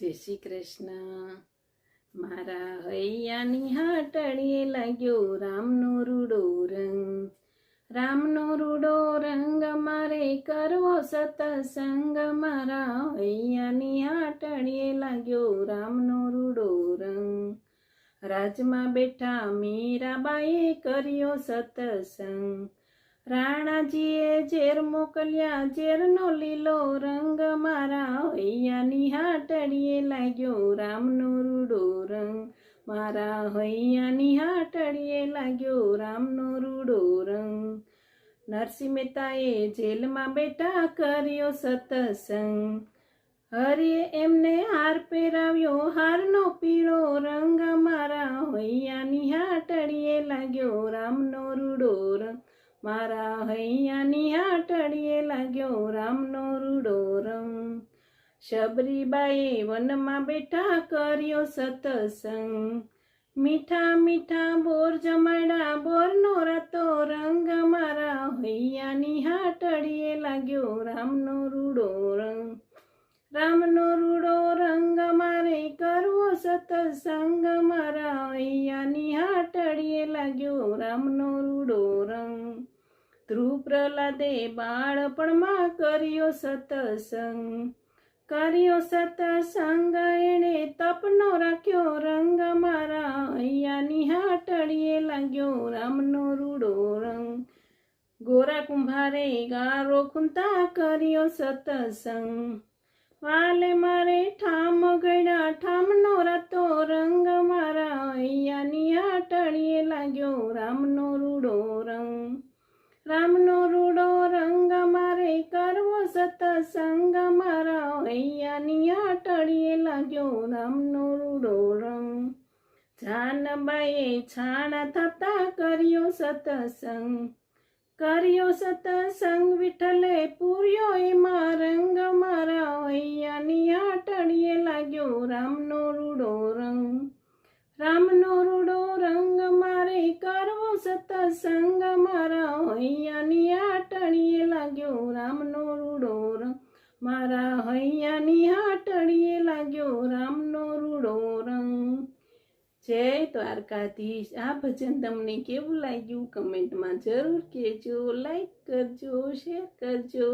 જય શ્રી કૃષ્ણ. મારા હૈયાની હાટડીએ લાગ્યો રામનો રૂડો રંગ. રામનો રૂડો રંગ મારે કરવો સતસંગ. મારા હૈયાની હાટડીએ લાગ્યો રામનો રૂડો રંગ. રાજમાં બેઠા મીરાબાઈએ કર્યો સતસંગ. રાણાજીએ ઝેર મોકલ્યા, ઝેરનો લીલો રંગ. મારા હૈયાની હાટડીએ લાગ્યો રામનો રૂડો રંગ. મારા હૈયાની હાટડીએ લાગ્યો રામનો રૂડો રંગ. નરસિંહ મહેતાએ જેલમાં બેઠા કર્યો સતસંગ. હરિએ એમને હાર પહેરાવ્યો, હારનો પીળો રંગ. મારા હૈયાની હાટડીએ લાગ્યો રામનો રૂડો રંગ. મારા હૈયાની હાટડીએ લાગ્યો રામનો રૂડો રંગ. શબરીબાઈએ વનમાં બેઠા કર્યો સતસંગ. મીઠા મીઠા બોર જમાડ્યા, બોરનો રાતો રંગ. મારા હૈયાની હાટડીએ લાગ્યો રામનો રૂડો રંગ. રામનો રૂડો રંગ મારે કરવો સતસંગ. મારા હૈયાની હાટડીએ લાગ્યો રામનો રૂડો રંગ. ધ્રુવ પ્રહલાદે બાળપણમાં કર્યો સતસંગ. કર્યો સતસંગ એણે તપનો રાખ્યો રંગ. મારા હૈયાની હાટડીએ લાગ્યો રામનો રૂડો રંગ. ગોરા કુંભારે ગારો ખૂંતા કર્યો સતસંગ. વાલે મારે ઠામ ગળ્યા, ઠામનો રાતો રંગ. મારા હૈયાની હાટડીએ લાગ્યો રામનો રૂડો રંગ. રામનો રૂડો રંગ મારે કરવો સતસંગ. મારા હૈયાની હાટડીએ લાગ્યો રામનો રૂડો રંગ. જાનબાઈએ છાણા થતા કર્યો સતસંગ. કર્યો સતસંગ વિઠ્ઠલે પૂર્યો એમાં રંગ. મારા હૈયાની હાટડીએ લાગ્યો રામનો રૂડો રંગ. રામનો રૂડો રંગ મારે કરવો સતસંગ. મારા હૈયાની હાટડીએ લાગ્યો રામનો રૂડો રંગ. મારા હૈયાની હાટડીએ લાગ્યો રામનો રૂડો રંગ. જય દ્વારકાધીશ. આ ભજન તમને કેવું લાગ્યું કમેન્ટમાં જરૂર કહેજો. લાઈક કરજો, શેર કરજો.